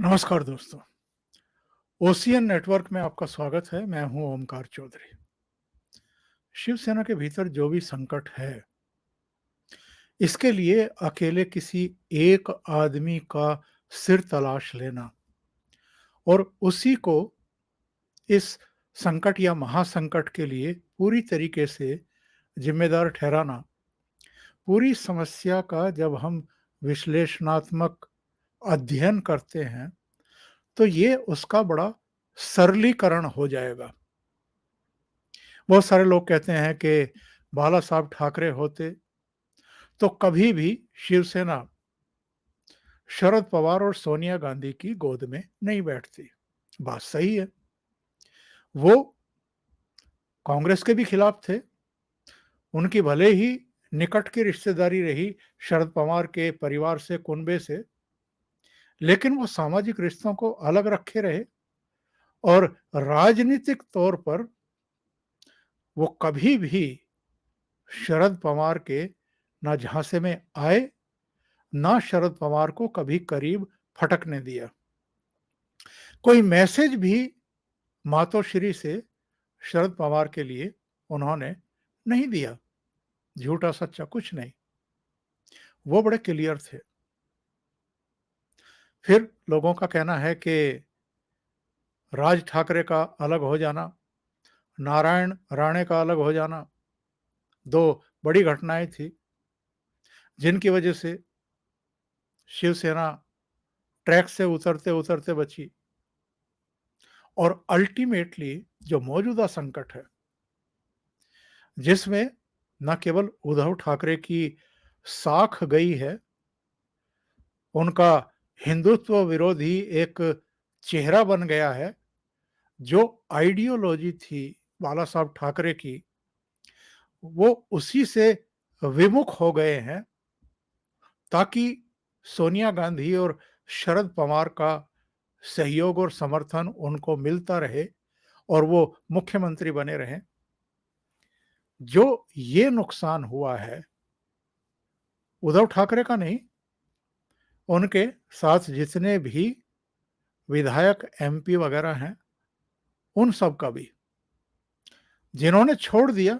नमस्कार दोस्तों। Ocean network में आपका स्वागत है। मैं हूं ओमकार चौधरी। शिवसेना के भीतर जो भी संकट है, इसके लिए अकेले किसी एक आदमी का सिर तलाश लेना और उसी को इस संकट या महासंकट के लिए पूरी तरीके से जिम्मेदार ठहराना, पूरी समस्या का जब हम विश्लेषणात्मक अध्ययन करते हैं, तो ये उसका बड़ा सरलीकरण हो जाएगा। बहुत सारे लोग कहते हैं कि बाला साहब ठाकरे होते तो कभी भी शिवसेना शरद पवार और सोनिया गांधी की गोद में नहीं बैठती। बात सही है। वो कांग्रेस के भी खिलाफ थे। उनकी भले ही निकट की रिश्तेदारी रही शरद पवार के परिवार से, कुनबे से, लेकिन वो सामाजिक रिश्तों को अलग रखे रहे और राजनीतिक तौर पर वो कभी भी शरद पवार के ना झांसे में आए, ना शरद पवार को कभी करीब फटकने दिया। कोई मैसेज भी मातोश्री से शरद पवार के लिए उन्होंने नहीं दिया। झूठा सच्चा कुछ नहीं। वो बड़े क्लियर थे। फिर लोगों का कहना है कि राज ठाकरे का अलग हो जाना, नारायण राणे का अलग हो जाना, दो बड़ी घटनाएं थी जिनकी वजह से शिवसेना ट्रैक से उतरते उतरते बची। और अल्टीमेटली जो मौजूदा संकट है, जिसमें न केवल उद्धव ठाकरे की साख गई है, उनका हिंदुत्व विरोधी एक चेहरा बन गया है। जो आइडियोलॉजी थी बाला साहब ठाकरे की, वो उसी से विमुख हो गए हैं, ताकि सोनिया गांधी और शरद पवार का सहयोग और समर्थन उनको मिलता रहे और वो मुख्यमंत्री बने रहें। जो ये नुकसान हुआ है, उद्धव ठाकरे का नहीं, उनके साथ जितने भी विधायक, एमपी वगैरह हैं, उन सब का भी। जिन्होंने छोड़ दिया,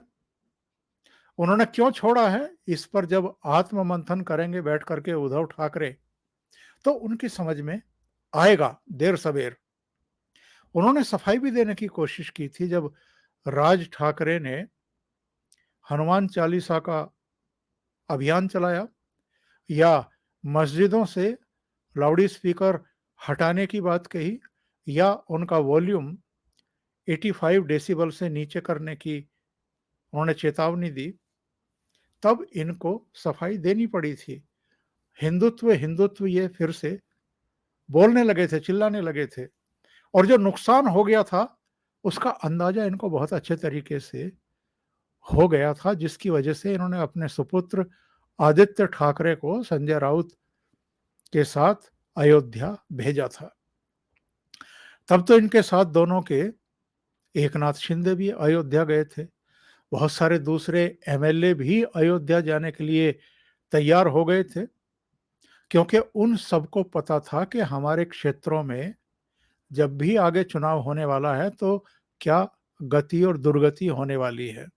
उन्होंने क्यों छोड़ा है, इस पर जब आत्ममंथन करेंगे बैठ करके उद्धव ठाकरे, तो उनकी समझ में आएगा देर सवेर। उन्होंने सफाई भी देने की कोशिश की थी जब राज ठाकरे ने हनुमान चालीसा का अभियान चलाया, या मस्जिदों से लाउड स्पीकर हटाने की बात कही, या उनका वॉल्यूम 85 डेसिबल से नीचे करने की उन्होंने चेतावनी दी। तब इनको सफाई देनी पड़ी थी। हिंदुत्व हिंदुत्व ये फिर से बोलने लगे थे, चिल्लाने लगे थे। और जो नुकसान हो गया था, उसका अंदाजा इनको बहुत अच्छे तरीके से हो गया था, जिसकी वजह से इन्होंने अपने सुपुत्र आदित्य ठाकरे को संजय राउत के साथ अयोध्या भेजा था। तब तो इनके साथ दोनों के एकनाथ शिंदे भी अयोध्या गए थे। बहुत सारे दूसरे एमएलए भी अयोध्या जाने के लिए तैयार हो गए थे, क्योंकि उन सबको पता था कि हमारे क्षेत्रों में जब भी आगे चुनाव होने वाला है, तो क्या गति और दुर्गति होने वाली है।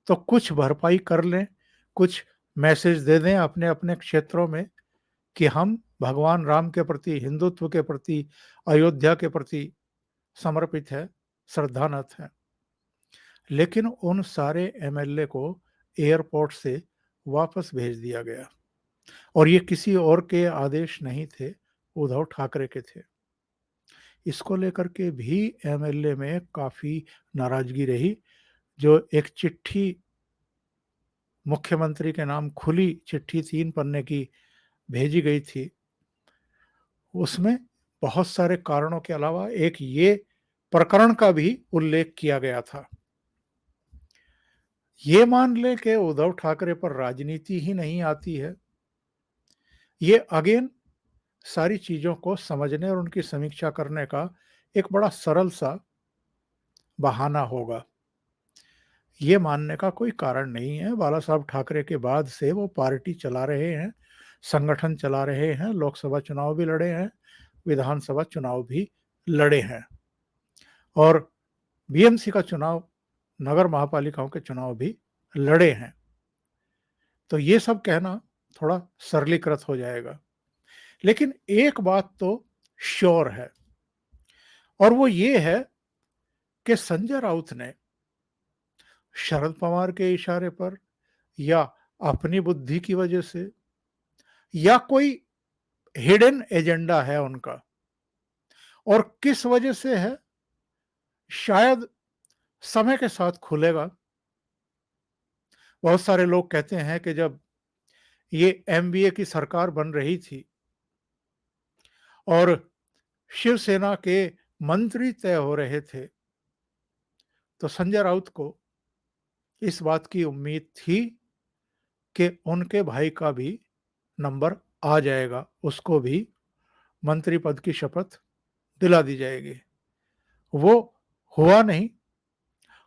तो कुछ भरपाई कर लें, कुछ मैसेज दे दें अपने अपने क्षेत्रों में कि हम भगवान राम के प्रति, हिंदुत्व के प्रति, अयोध्या के प्रति समर्पित है, श्रद्धानत है। लेकिन उन सारे एमएलए को एयरपोर्ट से वापस भेज दिया गया, और ये किसी और के आदेश नहीं थे, उद्धव ठाकरे के थे। इसको लेकर के भी एमएलए में काफ़ी नाराज़गी रही। जो एक चिट्ठी मुख्यमंत्री के नाम, खुली चिट्ठी 3 पन्ने की भेजी गई थी, उसमें बहुत सारे कारणों के अलावा एक ये प्रकरण का भी उल्लेख किया गया था। ये मान लें कि उद्धव ठाकरे पर राजनीति ही नहीं आती है, ये अगेन सारी चीज़ों को समझने और उनकी समीक्षा करने का एक बड़ा सरल सा बहाना होगा। ये मानने का कोई कारण नहीं है। बाला साहब ठाकरे के बाद से वो पार्टी चला रहे हैं, संगठन चला रहे हैं, लोकसभा चुनाव भी लड़े हैं, विधानसभा चुनाव भी लड़े हैं और बीएमसी का चुनाव, नगर महापालिकाओं के चुनाव भी लड़े हैं। तो ये सब कहना थोड़ा सरलीकृत हो जाएगा। लेकिन एक बात तो श्योर है और वो ये है कि संजय राउत ने शरद पवार के इशारे पर या अपनी बुद्धि की वजह से या कोई हिडन एजेंडा है उनका, और किस वजह से है शायद समय के साथ खुलेगा। बहुत सारे लोग कहते हैं कि जब ये एमबीए की सरकार बन रही थी और शिवसेना के मंत्री तय हो रहे थे, तो संजय राउत को इस बात की उम्मीद थी कि उनके भाई का भी नंबर आ जाएगा, उसको भी मंत्री पद की शपथ दिला दी जाएगी। वो हुआ नहीं।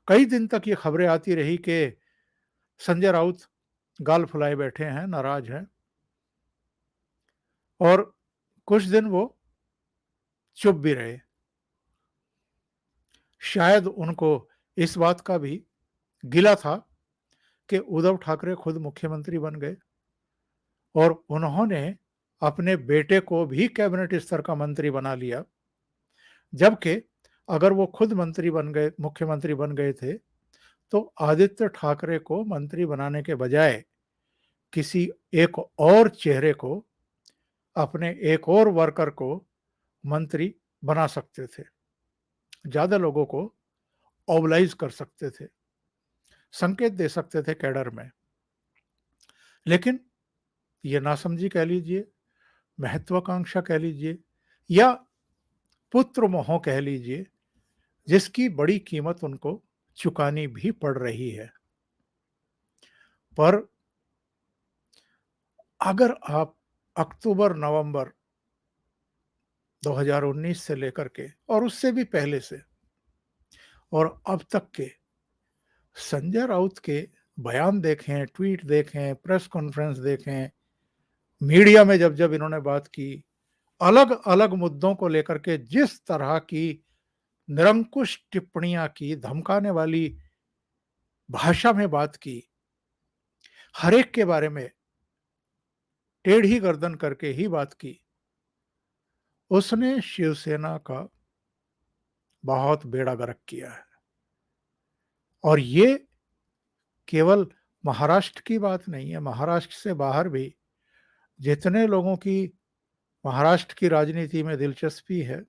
कई दिन तक ये खबरें आती रही कि संजय राउत गाल फुलाए बैठे हैं, नाराज हैं, और कुछ दिन वो चुप भी रहे। शायद उनको इस बात का भी गिला था कि उद्धव ठाकरे खुद मुख्यमंत्री बन गए और उन्होंने अपने बेटे को भी कैबिनेट स्तर का मंत्री बना लिया, जबकि अगर वो खुद मंत्री बन गए, मुख्यमंत्री बन गए थे, तो आदित्य ठाकरे को मंत्री बनाने के बजाय किसी एक और चेहरे को, अपने एक और वर्कर को मंत्री बना सकते थे, ज्यादा लोगों को ओबलाइज कर सकते थे, संकेत दे सकते थे कैडर में। लेकिन ये नासमझी कह लीजिए, महत्वाकांक्षा कह लीजिए, या पुत्र मोह कह लीजिए, जिसकी बड़ी कीमत उनको चुकानी भी पड़ रही है। पर अगर आप अक्टूबर नवंबर 2019 से लेकर के और उससे भी पहले से और अब तक के संजय राउत के बयान देखें, ट्वीट देखें, प्रेस कॉन्फ्रेंस देखें, मीडिया में जब जब इन्होंने बात की, अलग अलग मुद्दों को लेकर के जिस तरह की निरंकुश टिप्पणियां की, धमकाने वाली भाषा में बात की, हर एक के बारे में टेढ़ी गर्दन करके ही बात की, उसने शिवसेना का बहुत बेड़ा गर्क किया है। और ये केवल महाराष्ट्र की बात नहीं है, महाराष्ट्र से बाहर भी जितने लोगों की महाराष्ट्र की राजनीति में दिलचस्पी है,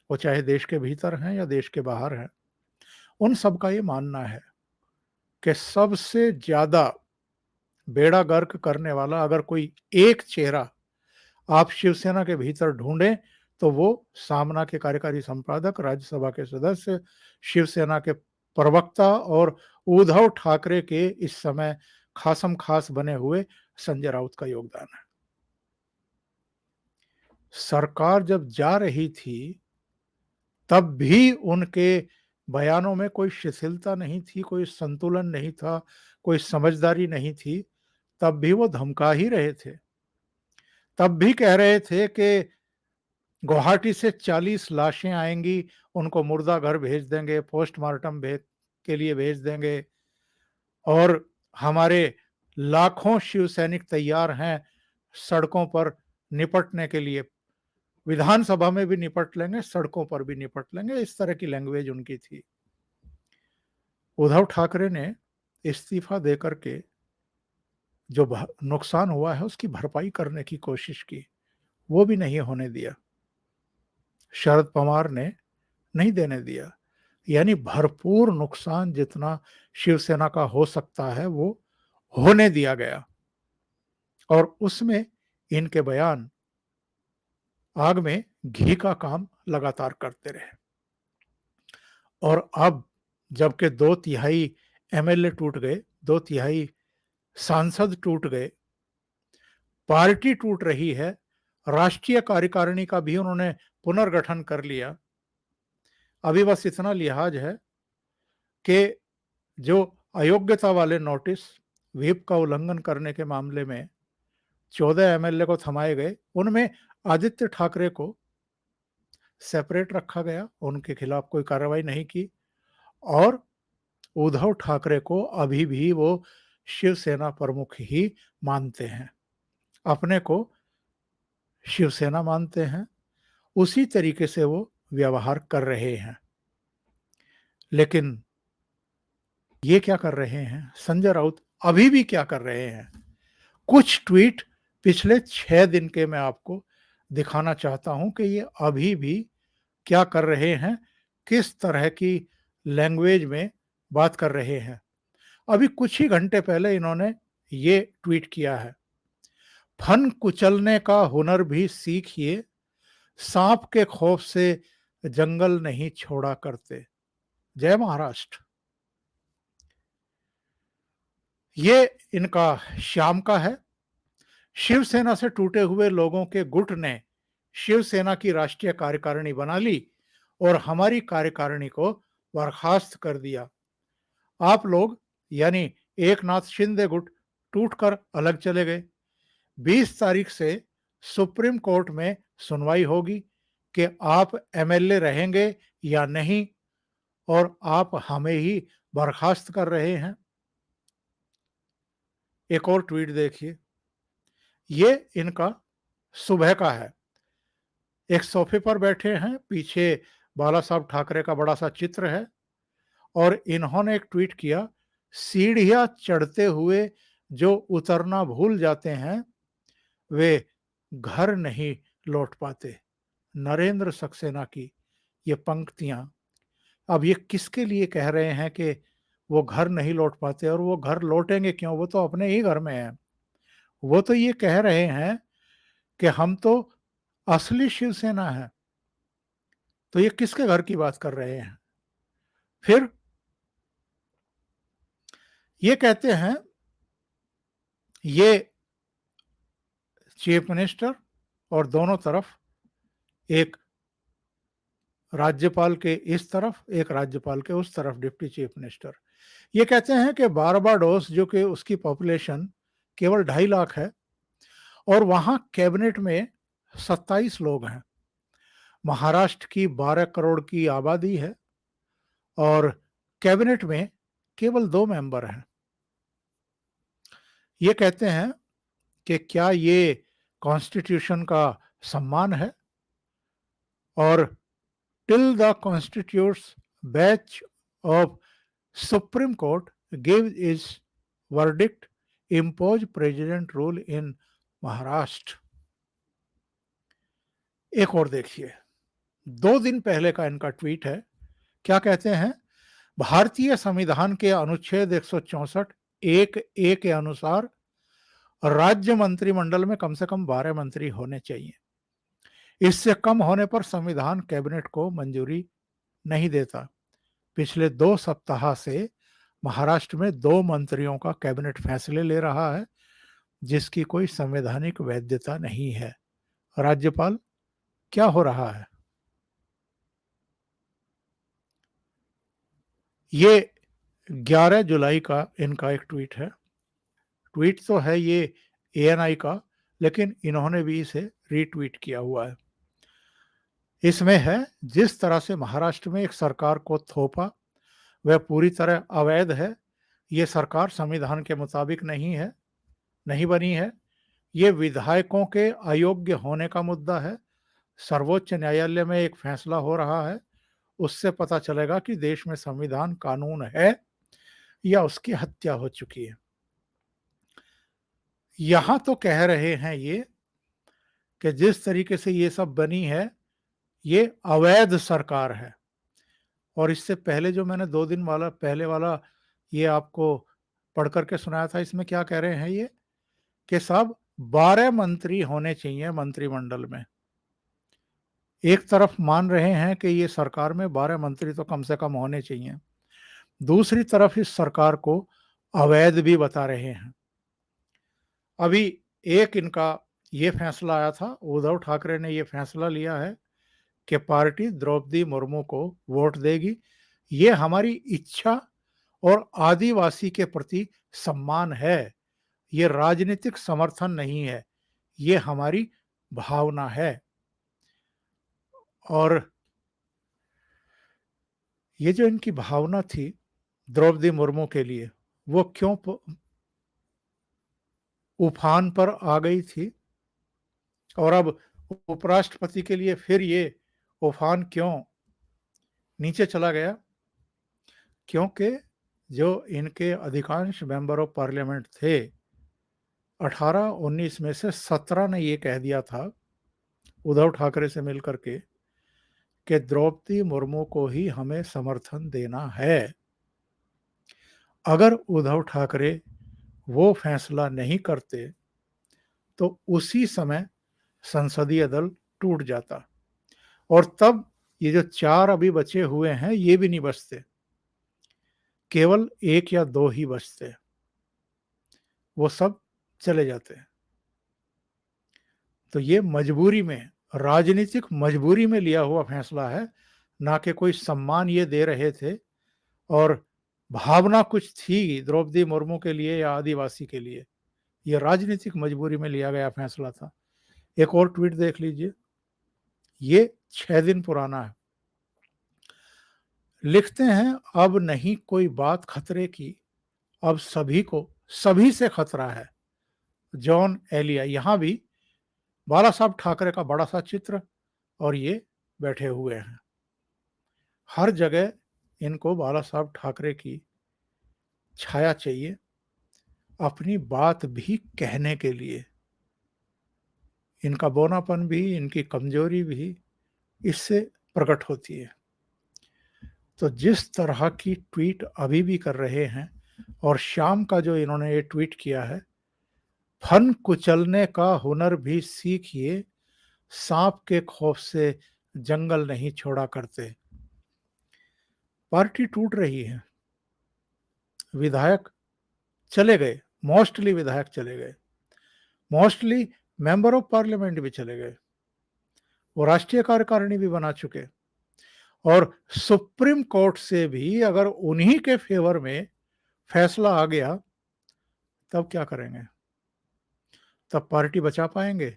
वो चाहे देश के भीतर हैं या देश के बाहर हैं, उन सबका ये मानना है कि सबसे ज्यादा बेड़ा गर्क करने वाला अगर कोई एक चेहरा आप शिवसेना के भीतर ढूंढें, तो वो सामना के कार्यकारी संपादक, राज्यसभा के सदस्य, शिवसेना के प्रवक्ता और उद्धव ठाकरे के इस समय खासम खास बने हुए संजय राउत का योगदान है। सरकार जब जा रही थी, तब भी उनके बयानों में कोई शिथिलता नहीं थी, कोई संतुलन नहीं था, कोई समझदारी नहीं थी। तब भी वो धमका ही रहे थे। तब भी कह रहे थे कि गुवाहाटी से 40 लाशें आएंगी, उनको मुर्दा घर भेज देंगे, पोस्टमार्टम के लिए भेज देंगे, और हमारे लाखों शिव सैनिक तैयार हैं सड़कों पर निपटने के लिए। विधानसभा में भी निपट लेंगे, सड़कों पर भी निपट लेंगे, इस तरह की लैंग्वेज उनकी थी। उद्धव ठाकरे ने इस्तीफा देकर के जो नुकसान हुआ है उसकी भरपाई करने की कोशिश की, वो भी नहीं होने दिया। शरद पवार ने नहीं देने दिया। यानी भरपूर नुकसान जितना शिवसेना का हो सकता है वो होने दिया गया, और उसमें इनके बयान आग में घी का काम लगातार करते रहे। और अब जबकि 2/3 एमएलए टूट गए, 2/3 सांसद टूट गए, पार्टी टूट रही है, राष्ट्रीय कार्यकारिणी का भी उन्होंने पुनर्गठन कर लिया। अभी बस इतना लिहाज है कि जो अयोग्यता वाले नोटिस व्हिप का उल्लंघन करने के मामले में 14 एमएलए को थमाए गए, उनमें आदित्य ठाकरे को सेपरेट रखा गया, उनके खिलाफ कोई कार्रवाई नहीं की और उद्धव ठाकरे को अभी भी वो शिवसेना प्रमुख ही मानते हैं। अपने को शिवसेना मानते हैं, उसी तरीके से वो व्यवहार कर रहे हैं। लेकिन ये क्या कर रहे हैं, संजय राउत अभी भी क्या कर रहे हैं? कुछ ट्वीट पिछले 6 दिन के मैं आपको दिखाना चाहता हूं कि ये अभी भी क्या कर रहे हैं, किस तरह की लैंग्वेज में बात कर रहे हैं। अभी कुछ ही घंटे पहले इन्होंने ये ट्वीट किया है, फन कुचलने का हुनर भी सीखिए, सांप के खौफ से जंगल नहीं छोड़ा करते। जय महाराष्ट्र। ये इनका शाम का है। शिवसेना से टूटे हुए लोगों के गुट ने शिवसेना की राष्ट्रीय कार्यकारिणी बना ली और हमारी कार्यकारिणी को बर्खास्त कर दिया। आप लोग यानी एकनाथ शिंदे गुट टूटकर अलग चले गए। 20 तारीख से सुप्रीम कोर्ट में सुनवाई होगी कि आप एमएलए रहेंगे या नहीं और आप हमें ही बर्खास्त कर रहे हैं। एक और ट्वीट देखिए, ये इनका सुबह का है। एक सोफे पर बैठे हैं, पीछे बाला साहब ठाकरे का बड़ा सा चित्र है और इन्होंने एक ट्वीट किया, सीढ़ियां चढ़ते हुए जो उतरना भूल जाते हैं वे घर नहीं लौट पाते। नरेंद्र सक्सेना की ये पंक्तियां, अब ये किसके लिए कह रहे हैं कि वो घर नहीं लौट पाते और वो घर लौटेंगे क्यों, वो तो अपने ही घर में हैं। वो तो ये कह रहे हैं कि हम तो असली शिवसेना है। तो ये किसके घर की बात कर रहे हैं? फिर ये कहते हैं, ये चीफ मिनिस्टर और दोनों तरफ, एक राज्यपाल के इस तरफ, एक राज्यपाल के उस तरफ डिप्टी चीफ मिनिस्टर। ये कहते हैं कि बारबाडोस जो कि उसकी पॉपुलेशन केवल 2.5 लाख है और वहां कैबिनेट में 27 लोग हैं। महाराष्ट्र की 12 करोड़ की आबादी है और कैबिनेट में केवल 2 मेंबर हैं। ये कहते हैं कि क्या ये कॉन्स्टिट्यूशन का सम्मान है और till the constitutes bench of supreme court give is verdict impose president rule in Maharashtra. एक और देखिए, 2 दिन पहले का इनका ट्वीट है। क्या कहते हैं, भारतीय संविधान के अनुच्छेद 164 एक ए के अनुसार राज्य मंत्रिमंडल में कम से कम 12 मंत्री होने चाहिए। इससे कम होने पर संविधान कैबिनेट को मंजूरी नहीं देता। पिछले 2 सप्ताह से महाराष्ट्र में 2 मंत्रियों का कैबिनेट फैसले ले रहा है जिसकी कोई संवैधानिक वैधता नहीं है। राज्यपाल, क्या हो रहा है? ये 11 जुलाई का इनका एक ट्वीट है। ट्वीट तो है ये एएनआई का, लेकिन इन्होंने भी इसे रीट्वीट किया हुआ है। इसमें है, जिस तरह से महाराष्ट्र में एक सरकार को थोपा वह पूरी तरह अवैध है। ये सरकार संविधान के मुताबिक नहीं बनी है। ये विधायकों के अयोग्य होने का मुद्दा है। सर्वोच्च न्यायालय में एक फैसला हो रहा है, उससे पता चलेगा कि देश में संविधान कानून है या उसकी हत्या हो चुकी है। यहां तो कह रहे हैं ये कि जिस तरीके से ये सब बनी है, ये अवैध सरकार है। और इससे पहले जो मैंने 2 दिन वाला पहले वाला ये आपको पढ़ करके सुनाया था, इसमें क्या कह रहे हैं ये कि सब 12 मंत्री होने चाहिए मंत्रिमंडल में। एक तरफ मान रहे हैं कि ये सरकार में 12 मंत्री तो कम से कम होने चाहिए, दूसरी तरफ इस सरकार को अवैध भी बता रहे हैं। अभी एक इनका ये फैसला आया था, उद्धव ठाकरे ने ये फैसला लिया है कि पार्टी द्रौपदी मुर्मू को वोट देगी। ये हमारी इच्छा और आदिवासी के प्रति सम्मान है। ये राजनीतिक समर्थन नहीं है, ये हमारी भावना है। और ये जो इनकी भावना थी द्रौपदी मुर्मू के लिए, वो क्यों उफान पर आ गई थी और अब उपराष्ट्रपति के लिए फिर ये उफान क्यों नीचे चला गया? क्योंकि जो इनके अधिकांश मेंबर ऑफ पार्लियामेंट थे, 18-19 में से 17 ने ये कह दिया था उद्धव ठाकरे से मिलकर के कि द्रौपदी मुर्मू को ही हमें समर्थन देना है। अगर उद्धव ठाकरे वो फैसला नहीं करते तो उसी समय संसदीय दल टूट जाता और तब ये जो 4 अभी बचे हुए हैं ये भी नहीं बचते, केवल 1 या 2 ही बचते, वो सब चले जाते। तो ये मजबूरी में, राजनीतिक मजबूरी में लिया हुआ फैसला है, ना कि कोई सम्मान ये दे रहे थे और भावना कुछ थी द्रौपदी मुर्मू के लिए या आदिवासी के लिए। ये राजनीतिक मजबूरी में लिया गया फैसला था। एक और ट्वीट देख लीजिए, ये 6 दिन पुराना है। लिखते हैं, अब नहीं कोई बात खतरे की, अब सभी से खतरा है। जॉन एलिया, यहां भी बाला साहब ठाकरे का बड़ा सा चित्र और ये बैठे हुए हैं। हर जगह इनको बाला साहब ठाकरे की छाया चाहिए अपनी बात भी कहने के लिए। इनका बौनापन भी, इनकी कमजोरी भी इससे प्रकट होती है। तो जिस तरह की ट्वीट अभी भी कर रहे हैं और शाम का जो इन्होंने ये ट्वीट किया है, फन कुचलने का हुनर भी सीखिए, सांप के खौफ से जंगल नहीं छोड़ा करते। पार्टी टूट रही है, विधायक चले गए, मोस्टली विधायक चले गए, मोस्टली मेंबर ऑफ पार्लियामेंट भी चले गए, वो राष्ट्रीय कार्यकारिणी भी बना चुके और सुप्रीम कोर्ट से भी अगर उन्हीं के फेवर में फैसला आ गया तब क्या करेंगे? तब पार्टी बचा पाएंगे?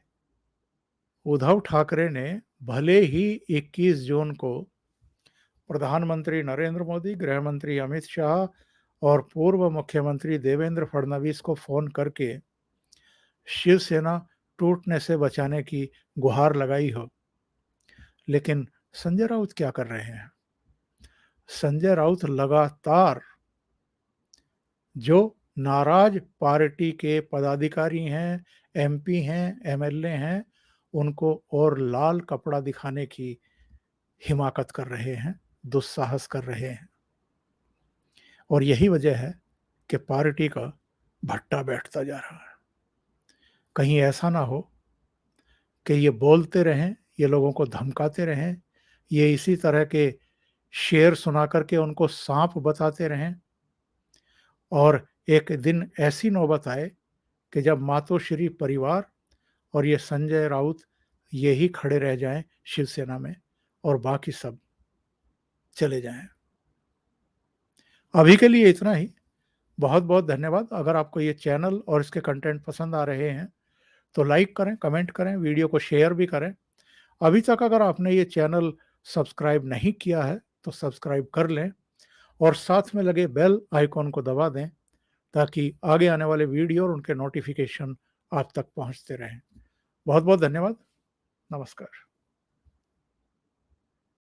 उद्धव ठाकरे ने भले ही 21 जून को प्रधानमंत्री नरेंद्र मोदी, गृह मंत्री अमित शाह और पूर्व मुख्यमंत्री देवेंद्र फडणवीस को फोन करके शिवसेना टूटने से बचाने की गुहार लगाई हो, लेकिन संजय राउत क्या कर रहे हैं? संजय राउत लगातार जो नाराज पार्टी के पदाधिकारी हैं, एमपी हैं, एमएलए हैं, उनको और लाल कपड़ा दिखाने की हिमाकत कर रहे हैं, दुस्साहस कर रहे हैं। और यही वजह है कि पार्टी का भट्टा बैठता जा रहा है। कहीं ऐसा ना हो कि ये बोलते रहें, ये लोगों को धमकाते रहें, ये इसी तरह के शेर सुना करके उनको सांप बताते रहें और एक दिन ऐसी नौबत आए कि जब मातोश्री परिवार और ये संजय राउत यही खड़े रह जाएं शिवसेना में और बाकी सब चले जाएं। अभी के लिए इतना ही। बहुत बहुत धन्यवाद। अगर आपको ये चैनल और इसके कंटेंट पसंद आ रहे हैं तो लाइक करें, कमेंट करें, वीडियो को शेयर भी करें। अभी तक अगर आपने ये चैनल सब्सक्राइब नहीं किया है तो सब्सक्राइब कर लें और साथ में लगे बेल आइकॉन को दबा दें ताकि आगे आने वाले वीडियो और उनके नोटिफिकेशन आप तक पहुंचते रहें। बहुत बहुत धन्यवाद। नमस्कार।